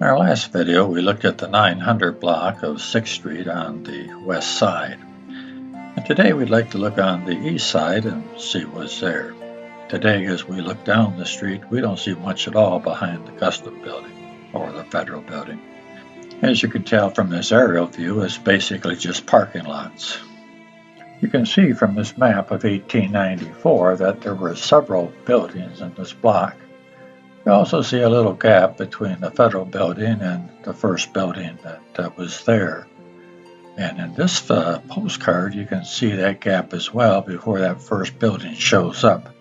In our last video, we looked at the 900 block of 6th Street on the west side. And today we'd like to look on the east side and see what's there. Today, as we look down the street, we don't see much at all behind the Custom Building or the Federal Building. As you can tell from this aerial view, it's basically just parking lots. You can see from this map of 1894 that there were several buildings in this block. You also see a little gap between the Federal Building and the first building that was there. And in this postcard, you can see that gap as well before that first building shows up.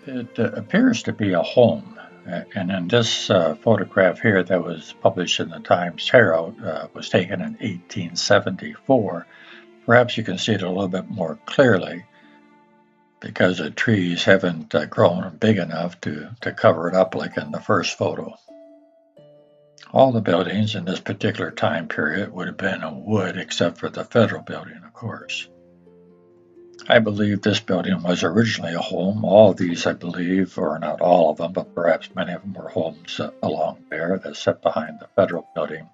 It appears to be a home. And in this photograph here that was published in the Times Herald, was taken in 1874. Perhaps you can see it a little bit more clearly because the trees haven't grown big enough to cover it up like in the first photo. All the buildings in this particular time period would have been in wood except for the Federal Building, of course. I believe this building was originally a home. All of these, I believe, or not all of them, but perhaps many of them were homes along there that sit behind the Federal Building.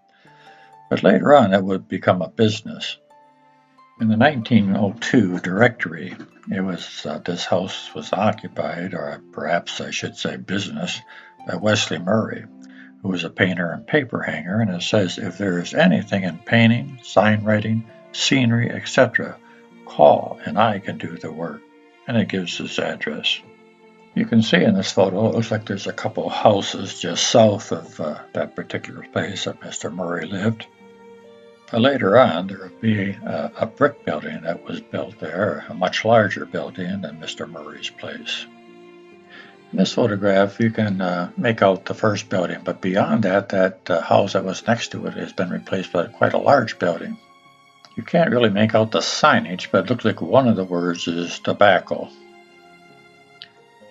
But later on, it would become a business. In the 1902 directory, it was this house was occupied, or perhaps I should say business, by Wesley Murray, who was a painter and paper hanger, and it says, if there is anything in painting, sign writing, scenery, etc., call and I can do the work. And it gives this address. You can see in this photo, it looks like there's a couple houses just south of that particular place that Mr. Murray lived. But later on, there would be a brick building that was built there, a much larger building than Mr. Murray's place. In this photograph, you can make out the first building, but beyond that, that house that was next to it has been replaced by quite a large building. You can't really make out the signage, but it looks like one of the words is tobacco.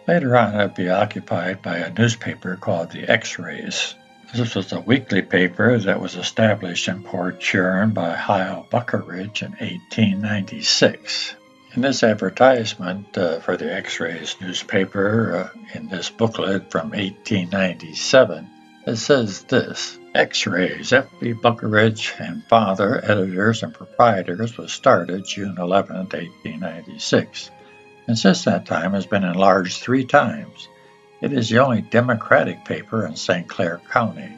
Later on, it would be occupied by a newspaper called the X-Rays. This was a weekly paper that was established in Port Huron by Hyle Buckeridge in 1896. In this advertisement for the X-Rays newspaper, in this booklet from 1897, it says this: X-Rays, F.B. Buckeridge and Father, editors and proprietors, was started June 11, 1896, and since that time has been enlarged 3 times. It is the only Democratic paper in St. Clair County.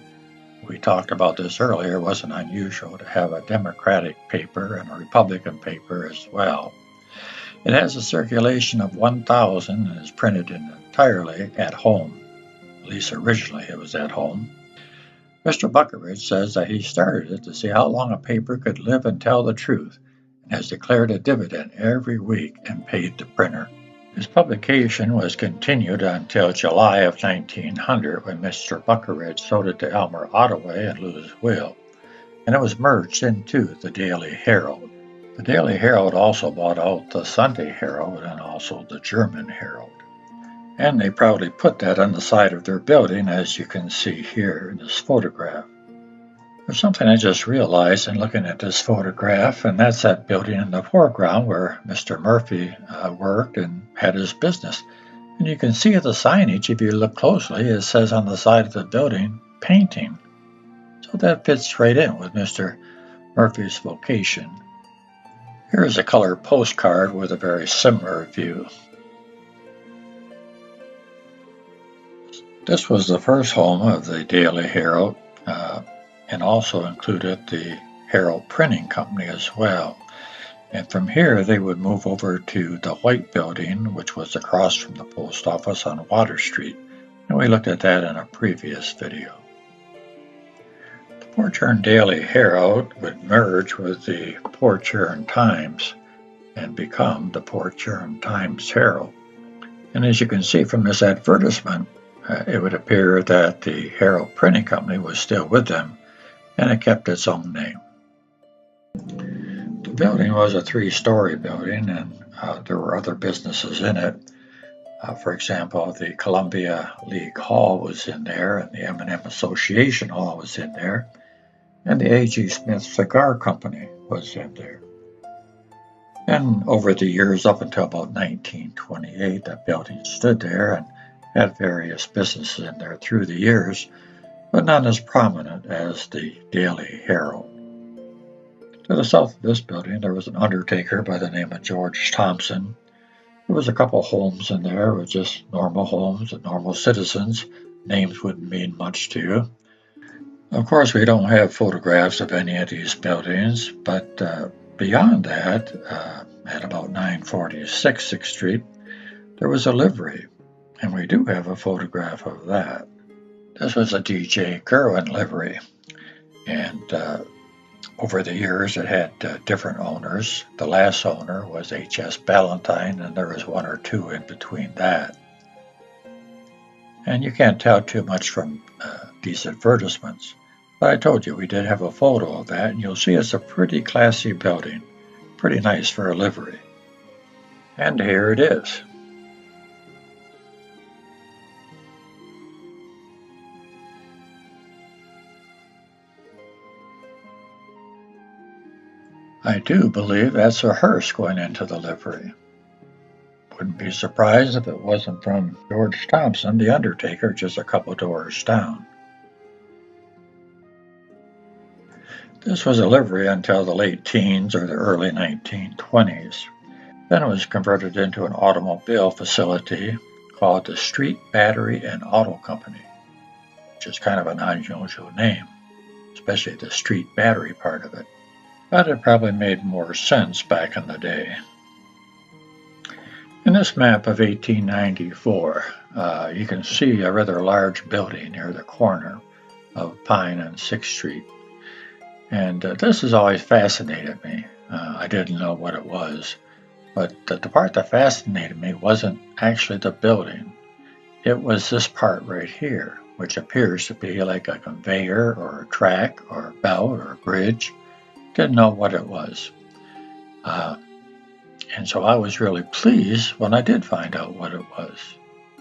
We talked about this earlier. It wasn't unusual to have a Democratic paper and a Republican paper as well. It has a circulation of 1,000 and is printed entirely at home. At least originally it was at home. Mr. Buckeridge says that he started it to see how long a paper could live and tell the truth, and has declared a dividend every week and paid the printer. His publication was continued until July of 1900 when Mr. Buckeridge sold it to Elmer Ottaway and Louis Will, and it was merged into the Daily Herald. The Daily Herald also bought out the Sunday Herald and also the German Herald. And they proudly put that on the side of their building, as you can see here in this photograph. There's something I just realized in looking at this photograph, and that's that building in the foreground where Mr. Murphy worked and had his business. And you can see the signage, if you look closely, it says on the side of the building, painting. So that fits right in with Mr. Murphy's vocation. Here's a color postcard with a very similar view. This was the first home of the Daily Herald, and also included the Herald Printing Company as well. And from here, they would move over to the White Building, which was across from the post office on Water Street. And we looked at that in a previous video. The Port Huron Daily Herald would merge with the Port Huron Times and become the Port Huron Times Herald. And as you can see from this advertisement, it would appear that the Herald Printing Company was still with them, and it kept its own name. The building was a 3-story building, and there were other businesses in it. For example, the Columbia League Hall was in there, and the M&M Association Hall was in there, and the A.G. Smith Cigar Company was in there. And over the years, up until about 1928, that building stood there and had various businesses in there through the years. but none as prominent as the Daily Herald. To the south of this building, there was an undertaker by the name of George Thompson. There was a couple homes in there with just normal homes and normal citizens. Names wouldn't mean much to you. Of course, we don't have photographs of any of these buildings, but beyond that, at about 946 6th Street, there was a livery, and we do have a photograph of that. This was a DJ Huron livery, and over the years it had different owners. The last owner was H.S. Ballantyne, and there was one or two in between that. And you can't tell too much from these advertisements. But I told you we did have a photo of that, and you'll see it's a pretty classy building. Pretty nice for a livery. And here it is. I do believe that's a hearse going into the livery. Wouldn't be surprised if it wasn't from George Thompson, the undertaker, just a couple doors down. This was a livery until the late teens or the early 1920s. Then it was converted into an automobile facility called the Street Battery and Auto Company, which is kind of an unusual name, especially the street battery part of it. But it probably made more sense back in the day. In this map of 1894, you can see a rather large building near the corner of Pine and 6th Street. And this has always fascinated me. I didn't know what it was, but the part that fascinated me wasn't actually the building. It was this part right here, which appears to be like a conveyor or a track or a belt or a bridge. Didn't know what it was. And so I was really pleased when I did find out what it was.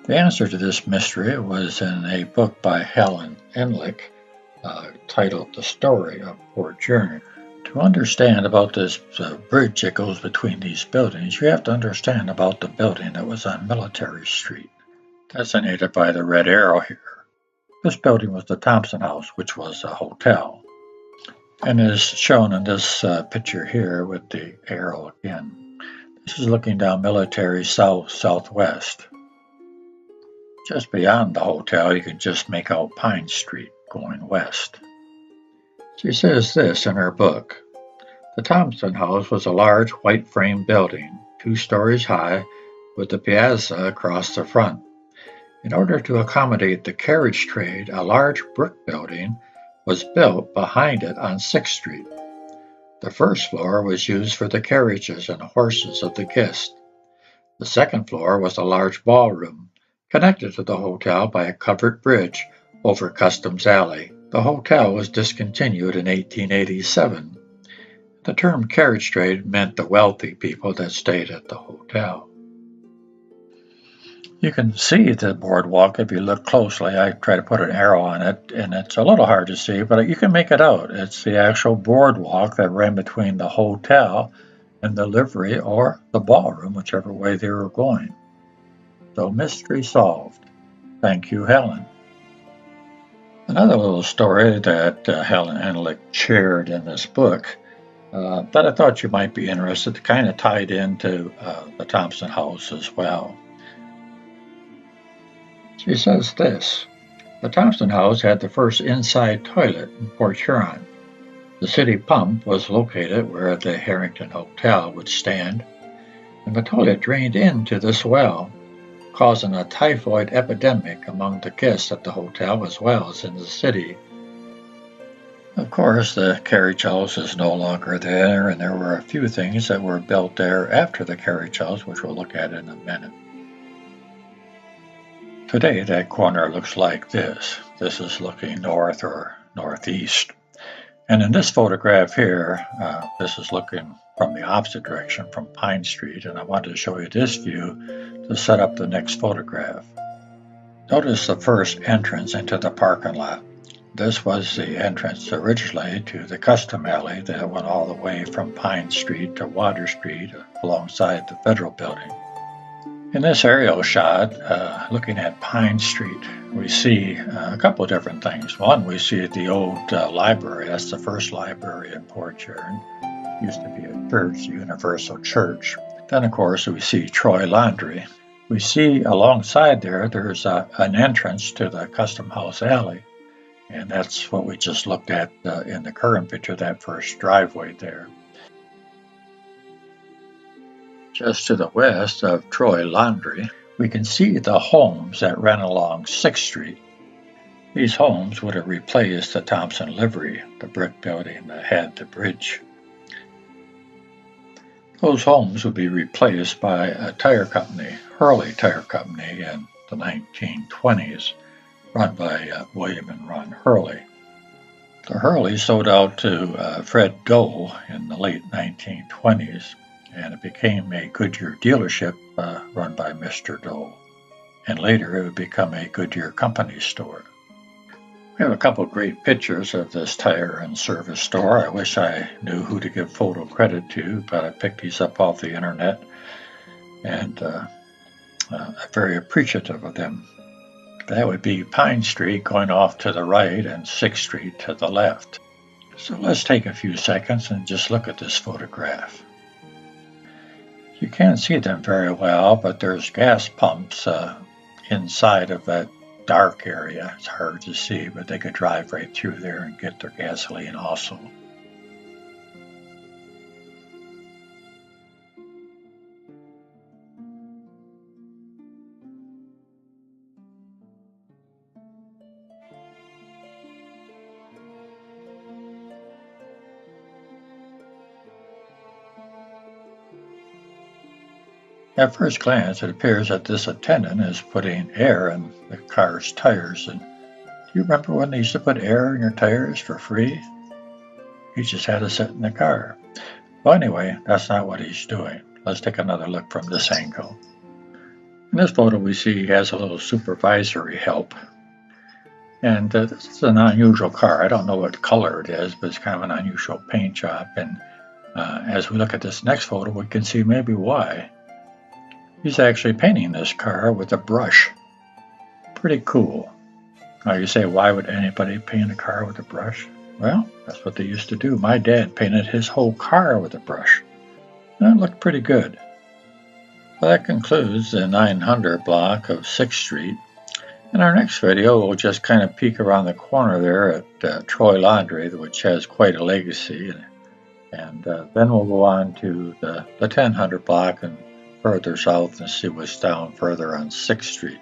The answer to this mystery was in a book by Helen Enlick titled The Story of Port Huron. To understand about this bridge that goes between these buildings, you have to understand about the building that was on Military Street, designated by the red arrow here. This building was the Thompson House, which was a hotel, and is shown in this picture here with the arrow again. This is looking down Military southwest. Just beyond the hotel, you can just make out Pine Street going west. She says this in her book. The Thompson House was a large white frame building, 2 stories high, with a piazza across the front. In order to accommodate the carriage trade, a large brick building was built behind it on 6th Street. The first floor was used for the carriages and horses of the guests. The second floor was a large ballroom, connected to the hotel by a covered bridge over Customs Alley. The hotel was discontinued in 1887. The term carriage trade meant the wealthy people that stayed at the hotel. You can see the boardwalk if you look closely. I try to put an arrow on it, and it's a little hard to see, but you can make it out. It's the actual boardwalk that ran between the hotel and the livery or the ballroom, whichever way they were going. So mystery solved. Thank you, Helen. Another little story that Helen Enlick shared in this book that I thought you might be interested, kind of tied into the Thompson House as well. She says this: the Thompson House had the first inside toilet in Port Huron. The city pump was located where the Harrington Hotel would stand, and the toilet drained into this well, causing a typhoid epidemic among the guests at the hotel as well as in the city. Of course, the carriage house is no longer there, and there were a few things that were built there after the carriage house, which we'll look at in a minute. Today, that corner looks like this. This is looking north or northeast. And in this photograph here, this is looking from the opposite direction, from Pine Street, and I wanted to show you this view to set up the next photograph. Notice the first entrance into the parking lot. This was the entrance originally to the Custom Alley that went all the way from Pine Street to Water Street alongside the Federal Building. In this aerial shot, looking at Pine Street, we see a couple of different things. One, we see the old library. That's the first library in Port Huron. It used to be a church, Universal Church. Then, of course, we see Troy Laundry. We see alongside there's an entrance to the Custom House Alley. And that's what we just looked at in the current picture, that first driveway there. Just to the west of Troy Laundry, we can see the homes that ran along 6th Street. These homes would have replaced the Thompson livery, the brick building that had the bridge. Those homes would be replaced by a tire company, Hurley Tire Company, in the 1920s, run by William and Ron Hurley. The Hurley sold out to Fred Dole in the late 1920s, and it became a Goodyear dealership run by Mr. Dole. And later it would become a Goodyear company store. We have a couple great pictures of this tire and service store. I wish I knew who to give photo credit to, but I picked these up off the internet, and I'm very appreciative of them. That would be Pine Street going off to the right and 6th Street to the left. So let's take a few seconds and just look at this photograph. You can't see them very well, but there's gas pumps inside of that dark area. It's hard to see, but they could drive right through there and get their gasoline also. At first glance, it appears that this attendant is putting air in the car's tires. And do you remember when they used to put air in your tires for free? You just had to sit in the car. Well, anyway, that's not what he's doing. Let's take another look from this angle. In this photo, we see he has a little supervisory help. And this is an unusual car. I don't know what color it is, but it's kind of an unusual paint job. And as we look at this next photo, we can see maybe why. He's actually painting this car with a brush. Pretty cool. Now you say, why would anybody paint a car with a brush? Well, that's what they used to do. My dad painted his whole car with a brush. And it looked pretty good. Well, that concludes the 900 block of 6th Street. In our next video, we'll just kind of peek around the corner there at Troy Laundry, which has quite a legacy. And then we'll go on to the 1000 block and further south and see what's down further on 6th Street.